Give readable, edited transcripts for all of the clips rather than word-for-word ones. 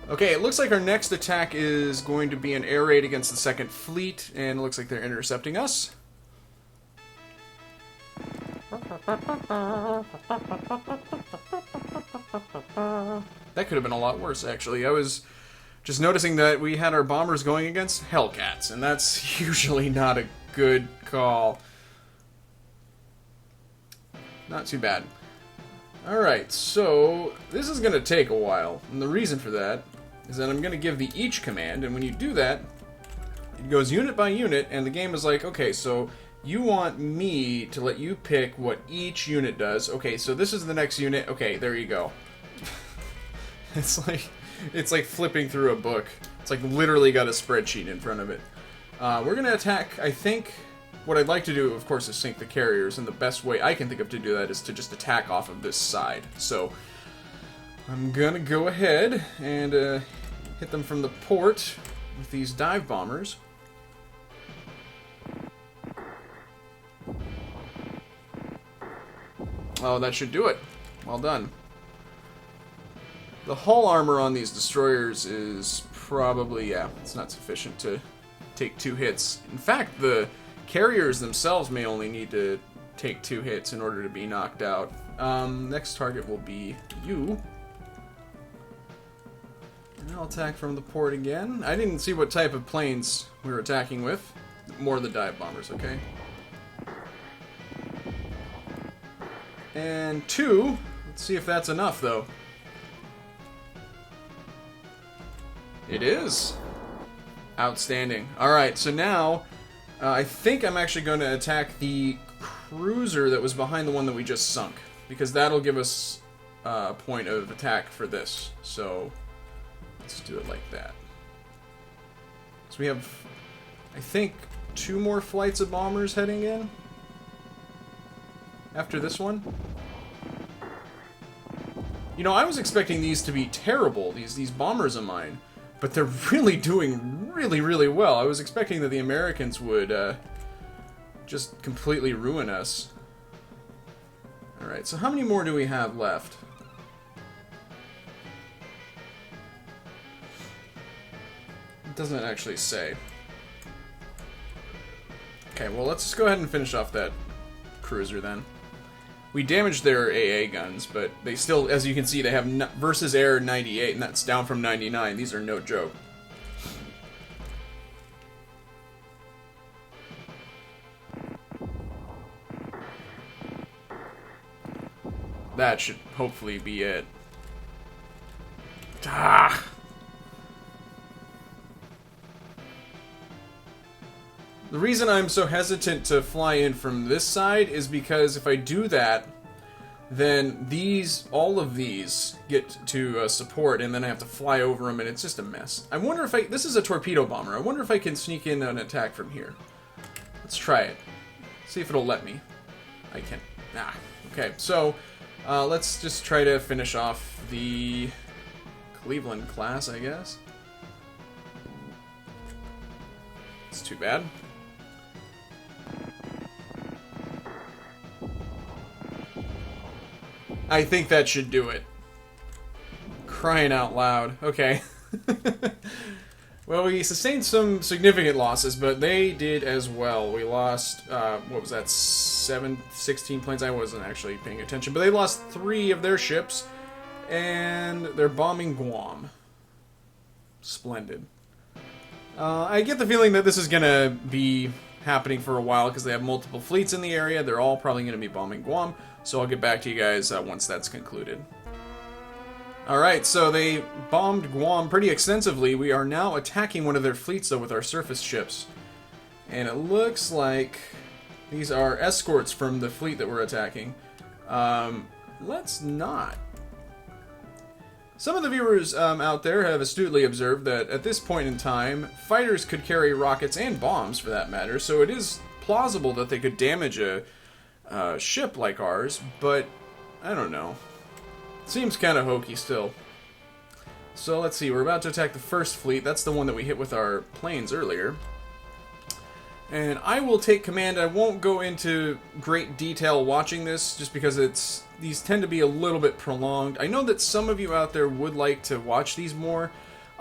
Okay, it looks like our next attack is going to be an air raid against the Second Fleet, and it looks like they're intercepting us. That could have been a lot worse, actually. I was just noticing that we had our bombers going against Hellcats, and that's usually not a good call. Not too bad. Alright, so this is going to take a while, and the reason for that is that I'm going to give the each command, and when you do that, it goes unit by unit, and the game is like, okay, so you want me to let you pick what each unit does. Okay, so this is the next unit. Okay, there you go. It's like flipping through a book. It's like literally got a spreadsheet in front of it. We're going to attack, I think, what I'd like to do, of course, is sink the carriers, and the best way I can think of to do that is to just attack off of this side. So, I'm going to go ahead and hit them from the port with these dive bombers. Oh, that should do it. Well done. The hull armor on these destroyers is probably, yeah, it's not sufficient to take 2 hits. In fact, the carriers themselves may only need to take 2 hits in order to be knocked out. Next target will be you. And I'll attack from the port again. I didn't see what type of planes we were attacking with. More the dive bombers, okay? And 2. Let's see if that's enough, though. It is. Outstanding. Alright, so now I think I'm actually going to attack the cruiser that was behind the one that we just sunk, because that'll give us a point of attack for this. So let's do it like that. So we have, I think, 2 more flights of bombers heading in after this one. You know, I was expecting these to be terrible, these bombers of mine, but they're really doing really well. I was expecting that the Americans would just completely ruin us. Alright, so how many more do we have left? It doesn't actually say. Okay, well, let's just go ahead and finish off that cruiser then. We damaged their AA guns, but they still, as you can see, they have versus air 98, and that's down from 99. These are no joke. That should hopefully be it. Ah! The reason I'm so hesitant to fly in from this side is because if I do that, then all of these get to support, and then I have to fly over them, and it's just a mess. I wonder if this is a torpedo bomber. I wonder if I can sneak in an attack from here. Let's try it. See if it'll let me. I can. Okay, so let's just try to finish off the Cleveland class, I guess. It's too bad. I think that should do it. Crying out loud. Okay. Well, we sustained some significant losses, but they did as well. We lost, what was that, 16 planes? I wasn't actually paying attention, but they lost 3 of their ships, and they're bombing Guam. Splendid. I get the feeling that this is going to be happening for a while because they have multiple fleets in the area. They're all probably going to be bombing Guam. So I'll get back to you guys once that's concluded. Alright, so they bombed Guam pretty extensively. We are now attacking one of their fleets, though, with our surface ships. And it looks like these are escorts from the fleet that we're attacking. Let's not. Some of the viewers out there have astutely observed that at this point in time, fighters could carry rockets and bombs, for that matter, so it is plausible that they could damage a ship like ours, but I don't know. Seems kind of hokey still. So let's see, we're about to attack the first fleet. That's the one that we hit with our planes earlier. And I will take command. I won't go into great detail watching this, just because these tend to be a little bit prolonged. I know that some of you out there would like to watch these more.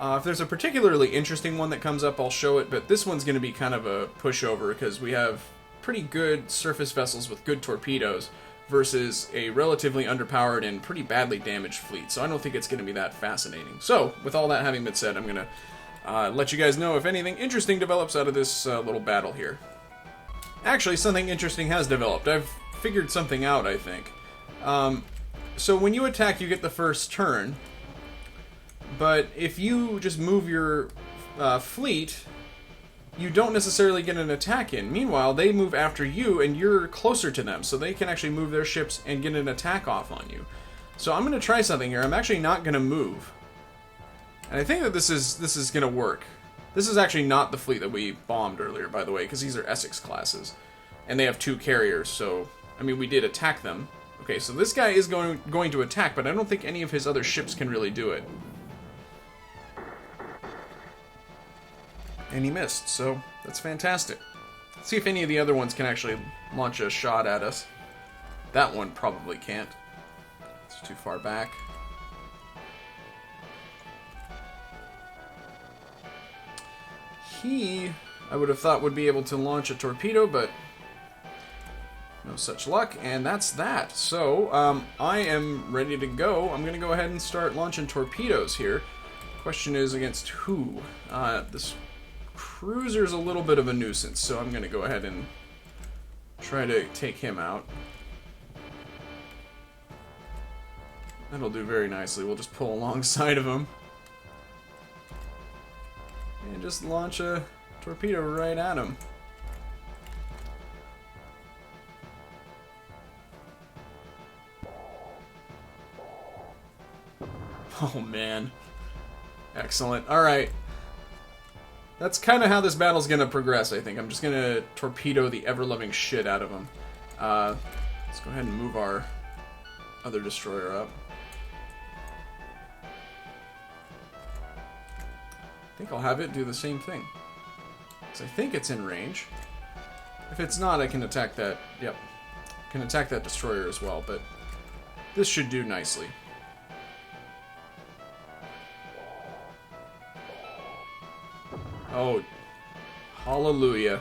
If there's a particularly interesting one that comes up, I'll show it, but this one's going to be kind of a pushover because we have pretty good surface vessels with good torpedoes versus a relatively underpowered and pretty badly damaged fleet, so I don't think it's going to be that fascinating. So, with all that having been said, I'm going to let you guys know if anything interesting develops out of this little battle here. Actually, something interesting has developed. I've figured something out, I think. So when you attack, you get the first turn, but if you just move your fleet, you don't necessarily get an attack in. Meanwhile, they move after you, and you're closer to them, so they can actually move their ships and get an attack off on you. So I'm going to try something here. I'm actually not going to move. And I think that this is going to work. This is actually not the fleet that we bombed earlier, by the way, because these are Essex classes. And they have 2 carriers, so, I mean, we did attack them. Okay, so this guy is going to attack, but I don't think any of his other ships can really do it. And he missed, so that's fantastic. Let's see if any of the other ones can actually launch a shot at us. That one probably can't. It's too far back. He, I would have thought, would be able to launch a torpedo, but no such luck, and that's that. So, I am ready to go. I'm going to go ahead and start launching torpedoes here. Question is, against who? This cruiser's a little bit of a nuisance, so I'm going to go ahead and try to take him out. That'll do very nicely. We'll just pull alongside of him. And just launch a torpedo right at him. Oh man. Excellent. Alright. That's kind of how this battle's going to progress, I think. I'm just going to torpedo the ever-loving shit out of him. Let's go ahead and move our other destroyer up. I think I'll have it do the same thing. Because I think it's in range. If it's not, I can attack that. Yep. I can attack that destroyer as well, but this should do nicely. Oh, hallelujah.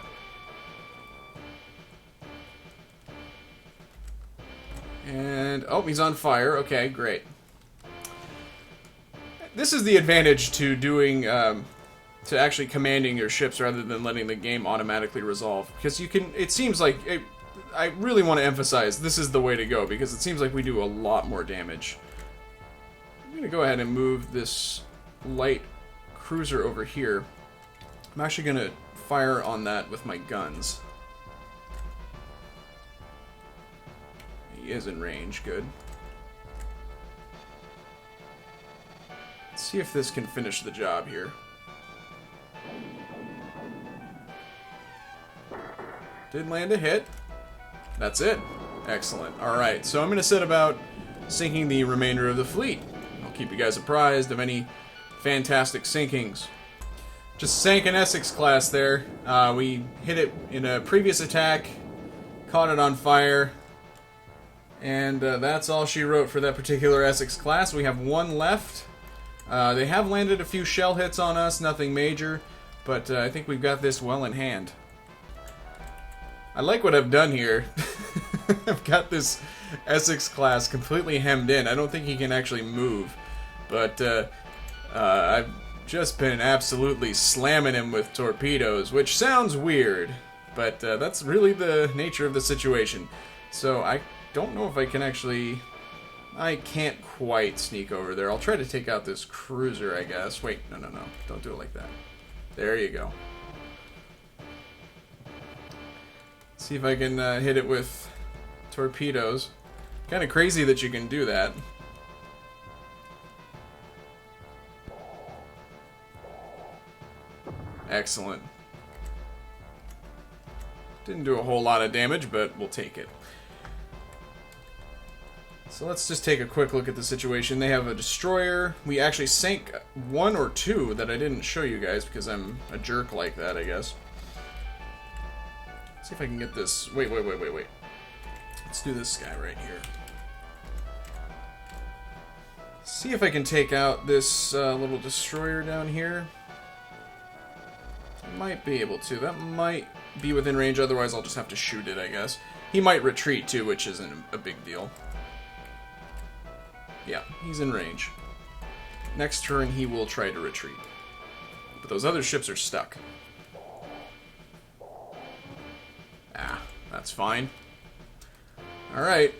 And, oh, he's on fire. Okay, great. This is the advantage to doing, to actually commanding your ships rather than letting the game automatically resolve. Because you can, it seems like, I really want to emphasize this is the way to go, because it seems like we do a lot more damage. I'm going to go ahead and move this light cruiser over here. I'm actually going to fire on that with my guns. He is in range, good. Let's see if this can finish the job here. Did land a hit. That's it. Excellent. Alright, so I'm going to set about sinking the remainder of the fleet. I'll keep you guys apprised of any fantastic sinkings. Just sank an Essex class there. We hit it in a previous attack, caught it on fire, and that's all she wrote for that particular Essex class. We have one left. They have landed a few shell hits on us, nothing major, but I think we've got this well in hand. I like what I've done here. I've got this Essex class completely hemmed in. I don't think he can actually move, but I've just been absolutely slamming him with torpedoes, which sounds weird, but that's really the nature of the situation. So I don't know if I can actually... I can't quite sneak over there. I'll try to take out this cruiser, I guess. Wait, no. Don't do it like that. There you go. See if I can hit it with torpedoes. Kind of crazy that you can do that. Excellent. Didn't do a whole lot of damage, but we'll take it. So let's just take a quick look at the situation. They have a destroyer. We actually sank one or two that I didn't show you guys because I'm a jerk like that, I guess. Let's see if I can get this. Wait. Let's do this guy right here. See if I can take out this little destroyer down here. I might be able to. That might be within range, otherwise I'll just have to shoot it, I guess. He might retreat too, which isn't a big deal. Yeah, he's in range. Next turn he will try to retreat. But those other ships are stuck. Ah, that's fine. Alright.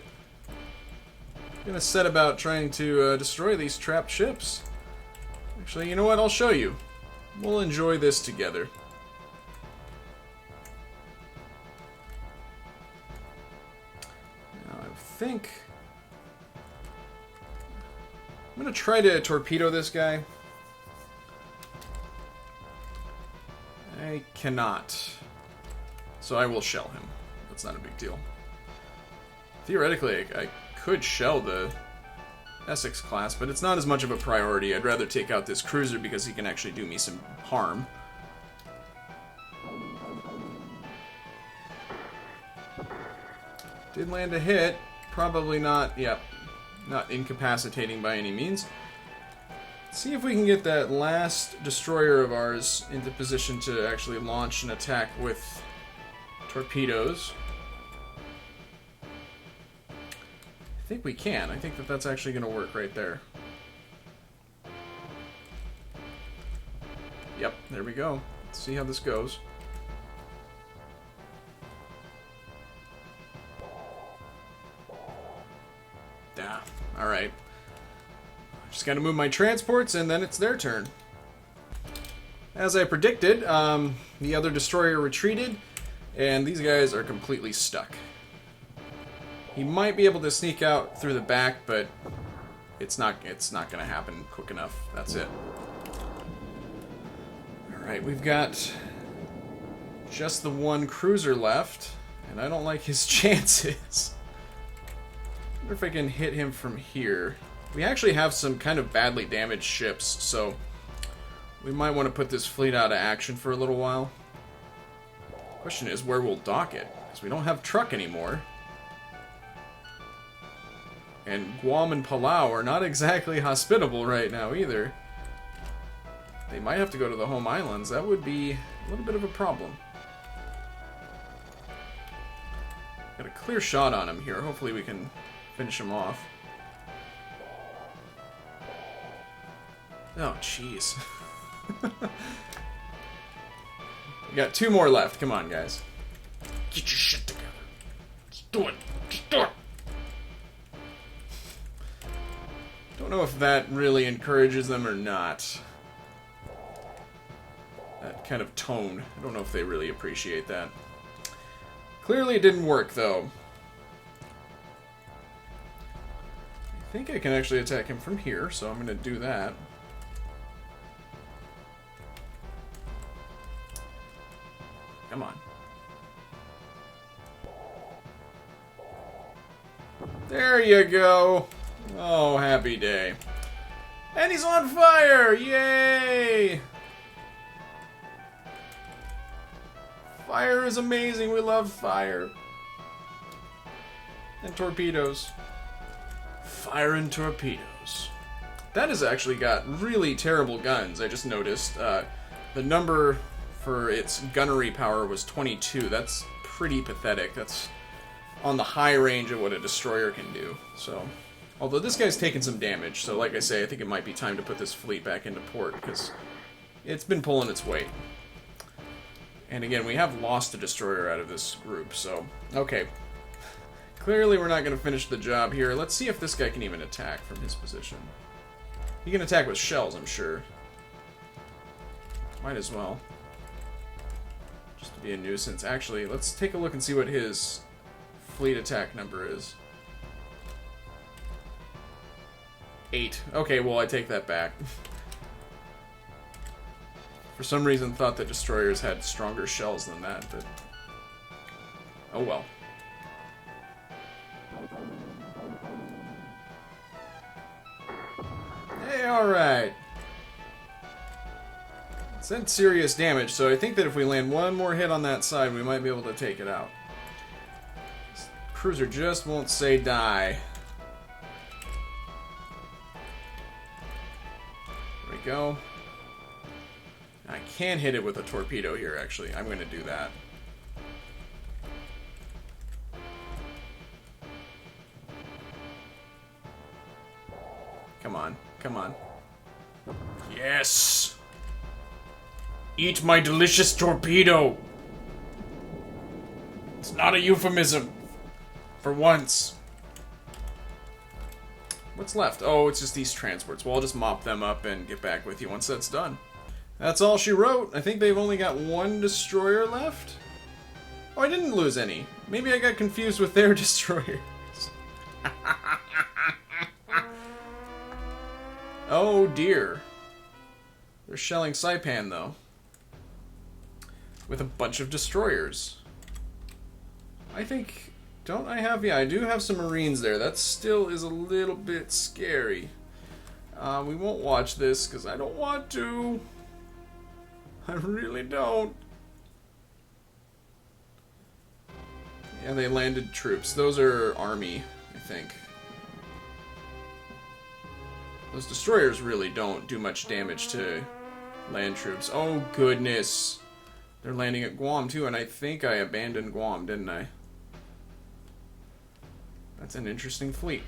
I'm gonna set about trying to destroy these trapped ships. Actually, you know what? I'll show you. We'll enjoy this together. Now, I think I'm gonna try to torpedo this guy. I cannot. So I will shell him. That's not a big deal. Theoretically, I could shell the Essex class, but it's not as much of a priority. I'd rather take out this cruiser because he can actually do me some harm. Did land a hit. Probably not, yep, not incapacitating by any means. Let's see if we can get that last destroyer of ours into position to actually launch an attack with torpedoes. I think we can. I think that that's actually going to work right there. Yep, there we go. Let's see how this goes. Yeah, alright. Just got to move my transports and then it's their turn. As I predicted, the other destroyer retreated and these guys are completely stuck. He might be able to sneak out through the back, but it's not going to happen quick enough. That's it. Alright, we've got just the one cruiser left, and I don't like his chances. I wonder if I can hit him from here. We actually have some kind of badly damaged ships, so we might want to put this fleet out of action for a little while. Question is, where we'll dock it? Because we don't have truck anymore. And Guam and Palau are not exactly hospitable right now either. They might have to go to the home islands. That would be a little bit of a problem. Got a clear shot on him here. Hopefully we can finish him off. Oh, jeez. We got two more left. Come on, guys. Get your shit together. Just do it. Just do it. Don't know if that really encourages them or not. That kind of tone. I don't know if they really appreciate that. Clearly it didn't work, though. I think I can actually attack him from here, so I'm going to do that. Come on. There you go. Oh, happy day. And he's on fire! Yay! Fire is amazing. We love fire. And torpedoes. Fire and torpedoes. That has actually got really terrible guns, I just noticed. The number for its gunnery power was 22. That's pretty pathetic. That's on the high range of what a destroyer can do. So, although this guy's taken some damage, so like I say, I think it might be time to put this fleet back into port, because it's been pulling its weight. And again, we have lost a destroyer out of this group, so... Okay. Clearly we're not going to finish the job here. Let's see if this guy can even attack from his position. He can attack with shells, I'm sure. Might as well. Just to be a nuisance. Actually, let's take a look and see what his fleet attack number is. 8. Okay, well, I take that back. For some reason, thought that destroyers had stronger shells than that, but... Oh well. Hey, alright. It's done serious damage, so I think that if we land one more hit on that side, we might be able to take it out. This cruiser just won't say die. go. I can hit it with a torpedo here, actually. I'm going to do that. Come on. Come on. Yes! Eat my delicious torpedo! It's not a euphemism. For once. What's left? Oh, it's just these transports. Well, I'll just mop them up and get back with you once that's done. That's all she wrote. I think they've only got one destroyer left. Oh, I didn't lose any. Maybe I got confused with their destroyers. Oh dear. They're shelling Saipan though. With a bunch of destroyers. I think... Don't I have... Yeah, I do have some Marines there. That still is a little bit scary. We won't watch this because I don't want to. I really don't. Yeah, they landed troops. Those are army, I think. Those destroyers really don't do much damage to land troops. Oh, goodness. They're landing at Guam, too, and I think I abandoned Guam, didn't I? That's an interesting fleet.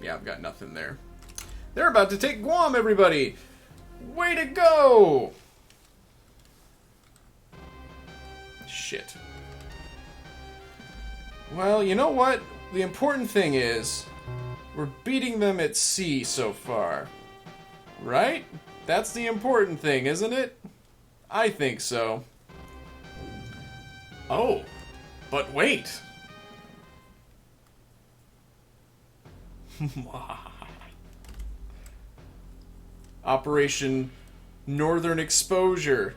Yeah, I've got nothing there. They're about to take Guam, everybody! Way to go! Shit. Well, you know what? The important thing is, we're beating them at sea so far. Right? That's the important thing, isn't it? I think so. Oh, but wait. Operation Northern Exposure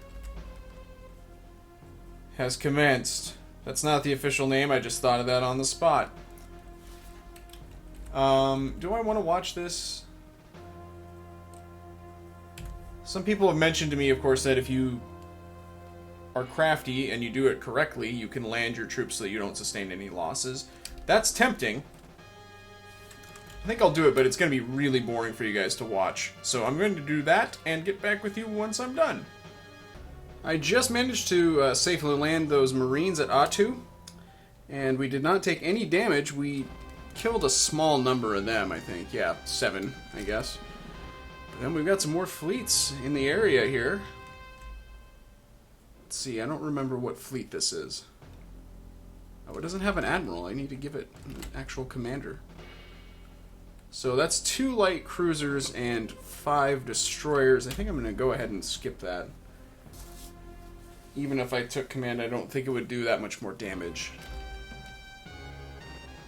has commenced. That's not the official name, I just thought of that on the spot. Do I want to watch this? Some people have mentioned to me, of course, that if you are crafty and you do it correctly, you can land your troops so that you don't sustain any losses. That's tempting. I think I'll do it, but it's going to be really boring for you guys to watch. So I'm going to do that and get back with you once I'm done. I just managed to safely land those Marines at Atu, and we did not take any damage. We killed a small number of them, I think. Yeah, 7, I guess. But then we've got some more fleets in the area here. Let's see, I don't remember what fleet this is. Oh, it doesn't have an admiral. I need to give it an actual commander. So that's 2 light cruisers and 5 destroyers. I think I'm going to go ahead and skip that. Even if I took command, I don't think it would do that much more damage.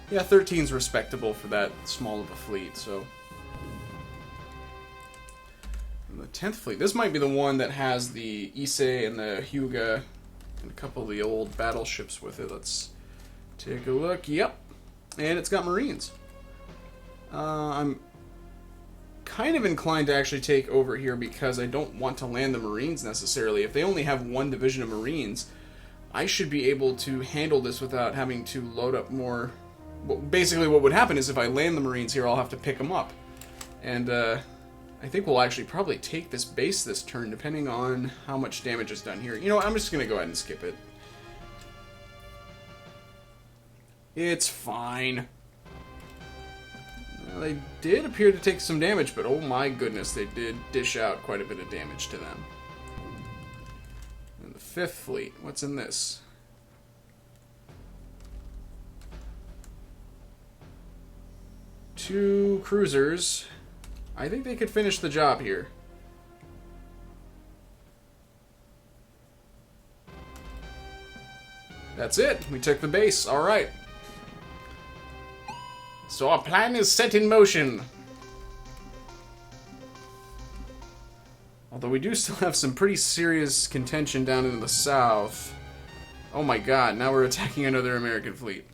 Yeah, 13's respectable for that small of a fleet, so... And the 10th fleet. This might be the one that has the Issei and the Hyuga and a couple of the old battleships with it. Let's take a look. Yep. And it's got Marines. I'm kind of inclined to actually take over here because I don't want to land the Marines necessarily. If they only have 1 division of Marines, I should be able to handle this without having to load up more. Well, basically what would happen is if I land the Marines here, I'll have to pick them up. And I think we'll actually probably take this base this turn depending on how much damage is done here. You know what, I'm just going to go ahead and skip it. It's fine. Well, they did appear to take some damage, but oh my goodness, they did dish out quite a bit of damage to them. And the 5th fleet, what's in this? Two cruisers. I think they could finish the job here. That's it. We took the base. All right. So our plan is set in motion. Although we do still have some pretty serious contention down in the south. Oh my god, now we're attacking another American fleet.